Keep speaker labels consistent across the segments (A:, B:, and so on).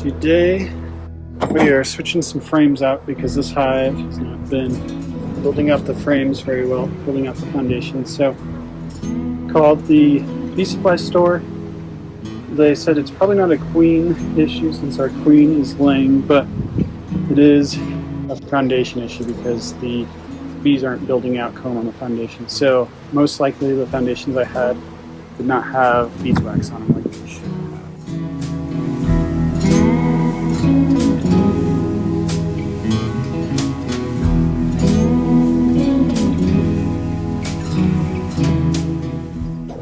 A: Today we are switching some frames out because this hive has not been building up the frames very well, building up the foundation. So called the bee supply store. They said it's probably not a queen issue since our queen is laying, but it is a foundation issue because the bees aren't building out comb on the foundation. So most likely the foundations I had did not have beeswax on them like they should.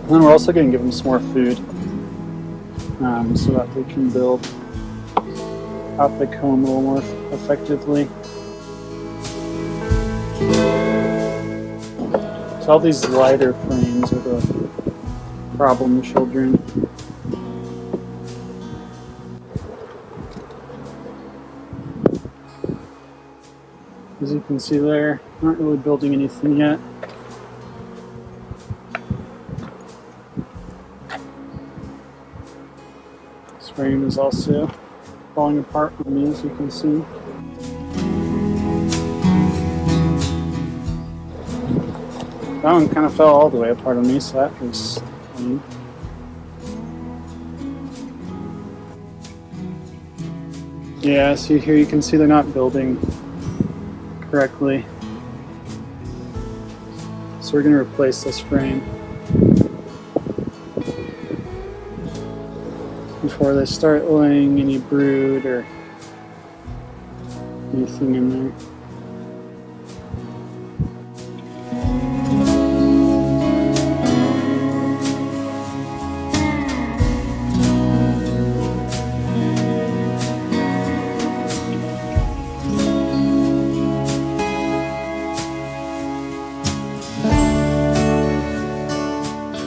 A: And then we're also going to give them some more food so that they can build out the comb a little more effectively. So all these lighter frames are the problem children. As you can see there, not really building anything yet. This frame is also falling apart on me, as you can see. That one kind of fell all the way apart on me, so that was funny. Yeah, see here you can see they're not building correctly. So we're going to replace this frame before they start laying any brood or anything in there.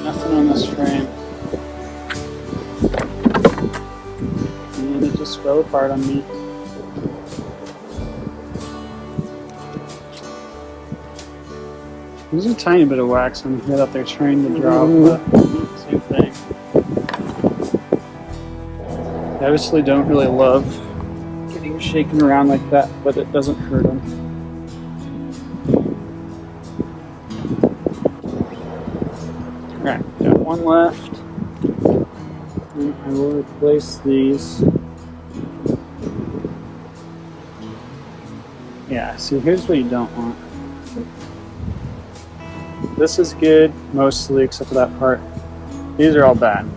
A: Nothing on this frame. And it just fell apart on me. There's a tiny bit of wax on here that they're trying to drop, but same thing. They obviously don't really love getting shaken around like that, but it doesn't hurt them. Alright, got one left. And I will replace these. Yeah, see, here's what you don't want. This is good, mostly, except for that part. These are all bad.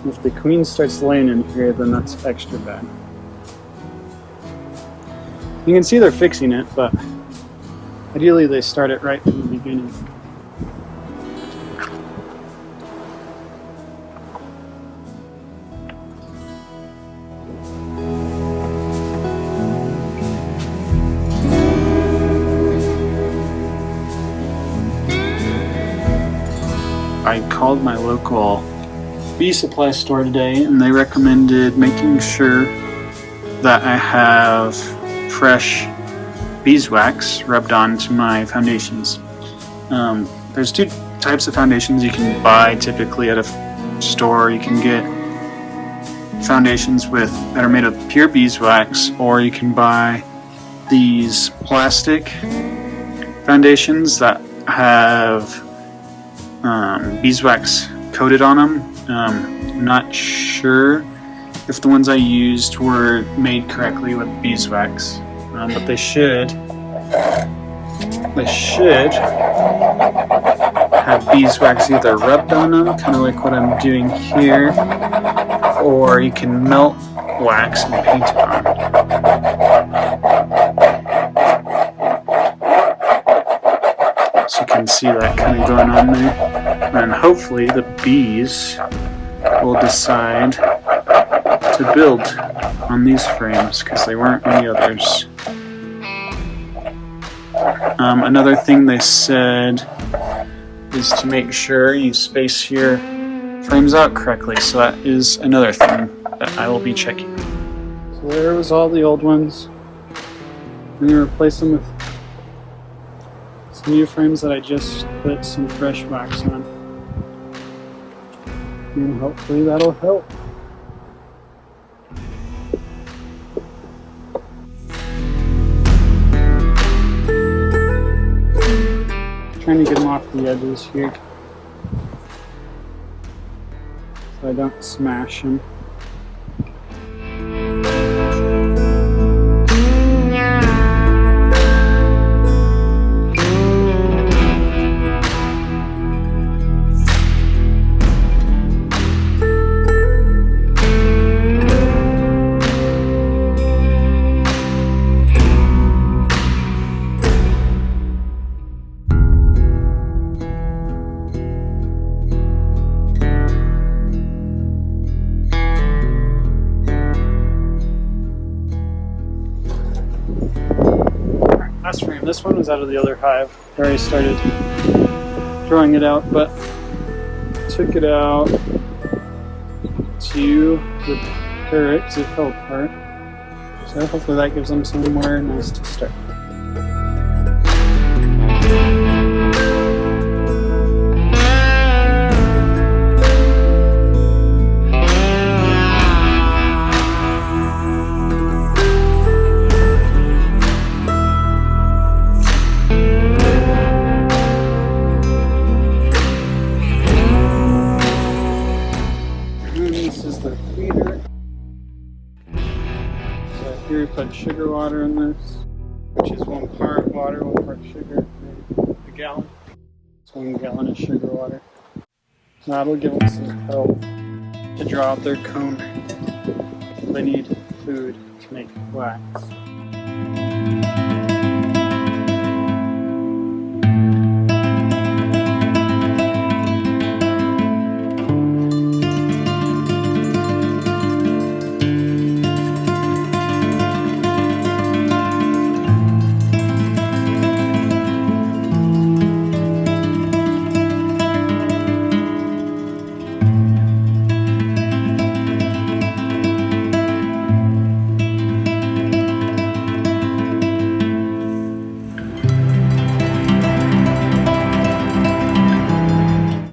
A: If the queen starts laying in here, then that's extra bad. You can see they're fixing it, but ideally they start it right from the beginning. I called my local bee supply store today and they recommended making sure that I have fresh beeswax rubbed onto my foundations. There's two types of foundations you can buy typically at a store. You can get foundations that are made of pure beeswax, or you can buy these plastic foundations that have beeswax coated on them. I'm not sure if the ones I used were made correctly with beeswax, but they should have beeswax either rubbed on them, kind of like what I'm doing here, or you can melt wax and paint it on. So you can see that kind of going on there. And hopefully the bees will decide to build on these frames because they weren't any others. Another thing they said is to make sure you space your frames out correctly. So that is another thing that I will be checking. So there was all the old ones. I'm going to replace them with some new frames that I just put some fresh wax on. And hopefully that'll help. Trying to get them off the edges here so I don't smash them. Last frame. This one was out of the other hive. I already started drawing it out, but took it out to repair it because it fell apart. So hopefully that gives them somewhere nice to start. This is the feeder. So here we put sugar water in this, which is 1 part water, 1 part sugar, maybe a gallon. It's 1 gallon of sugar water. That'll give them some help to draw out their cone. They need food to make wax.